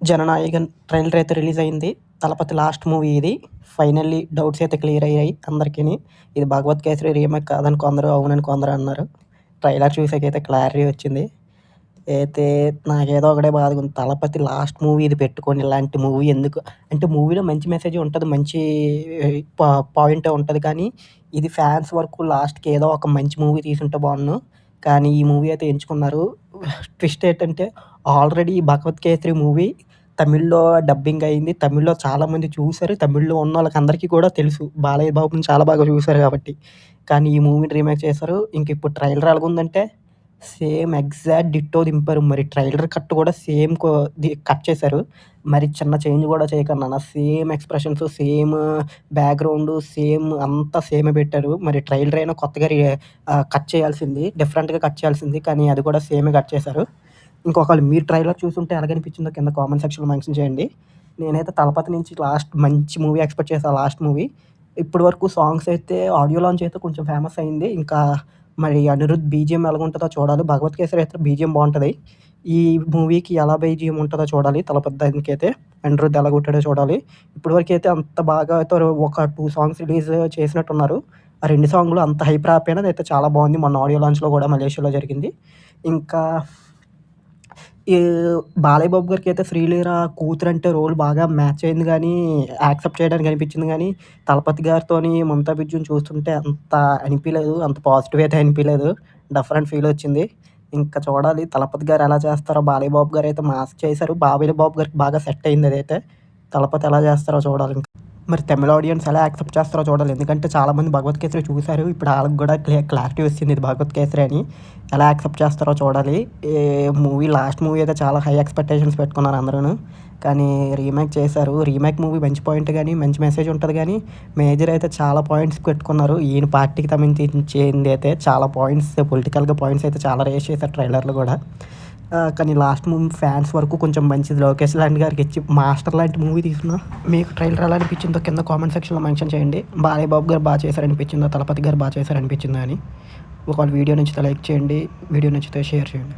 Jana Nayagan trailer అయితే release అయింది. Thalapathy last movie ఇది. ఫైనల్లీ డౌట్స్ అయితే క్లియర్ అయ్యాయి అందరికీని. ఇది భగవత్ కేసరి రీమేక్ కాదని కొందరు, అవునని కొందరు అన్నారు. ట్రైలర్ చూసాకైతే క్లారిటీ వచ్చింది. అయితే నాకేదో ఒకటే బాధగా ఉంది. తలపతి లాస్ట్ మూవీ ఇది పెట్టుకొని ఇలాంటి మూవీ ఎందుకు అంటే మూవీలో మంచి మెసేజ్ ఉంటది. మంచి పాయింటే ఉంటది. కానీ ఇది ఫ్యాన్స్ వరకు లాస్ట్‌కి ఏదో ఒక మంచి మూవీ తీసుంటే బావున్ను. కానీ ఈ మూవీ అయితే ఎంచుకున్నారు. ట్విస్ట్ ఏంటంటే ఆల్రెడీ 'భగవత్ కేసరి' మూవీ తమిళ్‌లో డబ్బింగ్ అయింది. తమిళ్‌లో చాలామంది చూసారు. తమిళ్‌లో ఉన్నోళ్ళకి అందరికీ కూడా తెలుసు. బాలయ్య బాబుని చాలా బాగా చూసారు కాబట్టి. కానీ ఈ మూవీని రీమేక్ చేశారు. ఇంక ఇప్పుడు ట్రైలర్ ఎలాగుందంటే సేమ్ ఎగ్జాక్ట్ డిట్టో దింపారు. మరి ట్రైలర్ కట్ కూడా సేమ్ కట్ చేశారు. మరి చిన్న చేంజ్ కూడా చేయకుండా same expressions, same background, same అంతా సేమే పెట్టారు. మరి ట్రైలర్ అయినా కొత్తగా కట్ చేయాల్సింది. డిఫరెంట్‌గా కట్ చేయాల్సింది. కానీ అది కూడా సేమే కట్ చేశారు. ఇంకొకవేళ మీరు ట్రైలర్ చూసుంటే ఎలాగనిపించిందో కింద కామెంట్ సెక్షన్‌లో మెన్షన్ చేయండి. నేనైతే 'తలపతి' నుంచి లాస్ట్ మంచి మూవీ ఎక్స్‌పెక్ట్ చేశా లాస్ట్ మూవీ. ఇప్పటి వరకు సాంగ్స్ అయితే ఆడియో లాంచ్ అయితే కొంచెం ఫేమస్ అయింది. ఇంకా మరి అనిరుద్ బీజీఎం ఎలాగుంటదో చూడాలి. 'భగవత్ కేసరి' అయితే బీజీఎం బావుంటది. ఈ మూవీకి ఎలా బీజీఎం ఉంటదో చూడాలి. 'తలపతి' దానికైతే అనిరుద్ ఎలా కొట్టాడో చూడాలి. ఇప్పటివరకైతే అంత బాగా అయితే ఒక 2 సాంగ్స్ రిలీజ్ చేసినట్టున్నారు. ఆ 2 సాంగ్‌లు అంత హైప్ రాకపోయినా అదైతే చాలా బావుంది. మొన్న ఆడియో లాంచ్‌లో కూడా మలేషియాలో జరిగింది. ఇంకా ఈ బాలయ్య బాబు గారికైతే 'శ్రీలీల' కూతురంటే రోల్ బాగా మ్యాచ్ అయింది గానీ, యాక్సెప్ట్ చేయడానికి అనిపించింది గానీ, 'తలపతి' గారితోని 'మమతా బిర్జుని' చూస్తుంటే అంత అనిపియలేదు. అంత పాజిటివ్ అయితే అనిపియలేదు. డిఫరెంట్ ఫీలొచ్చింది. ఇంకా చూడాలి 'తలపతి' గారు ఎలా చేస్తారో, బాలయ్య బాబు గారైతే మాస్ చేశారు. బాలయ్య బాబు గారికి బాగా సెట్ అయింది అదైతే. 'తలపతి' ఎలా చేస్తారో చూడాలి. మరి తమిళ ఆడియన్స్ ఎలా యాక్సెప్ట్ చేస్తారో చూడాలి. ఎందుకంటే చాలామంది 'భగవత్ కేసరి' చూసారు. ఇప్పుడు ఆళ్ళకి గూడా క్లారిటీ వచ్చింది ఇది 'భగవత్ కేసరి' అని. ఎలా యాక్సెప్ట్ చేస్తారో చూడాలి. మూవీ లాస్ట్ మూవీ అయితే చాలా హై ఎక్స్‌పెక్టేషన్స్ పెట్టుకున్నారు అందరూను. కానీ రీమేక్ చేశారు. రీమేక్ మూవీ మంచి పాయింట్ గానీ, మంచి మెసేజ్ ఉంటది గానీ, మేజర్ అయితే చాలా పాయింట్స్ పెట్టుకున్నారు. ఈయన పార్టీకి సంబంధించింది అయితే చాలా పాయింట్స్ పొలిటికల్‌గా పాయింట్స్ అయితే చాలా రేజ్ చేశారు ట్రైలర్‌లో గూడా. కానీ లాస్ట్ మూవీ ఫ్యాన్స్ వరకు కొంచెం మంచిది. లోకేష్ లాంటి గారికి ఇచ్చి మాస్టర్ లాంటి మూవీ తీసినా మీకు ట్రైలర్ ఎలా అనిపించిందో కింద కామెంట్ సెక్షన్‌లో మెన్షన్ చేయండి. బాలయ్య బాబు గారు చేశారనిపించిందా? 'తలపతి' గారు చేశారనిపించిందా అని. ఒకవేళ వీడియో నచ్చితే లైక్ చేయండి. వీడియో నచ్చితే షేర్ చేయండి.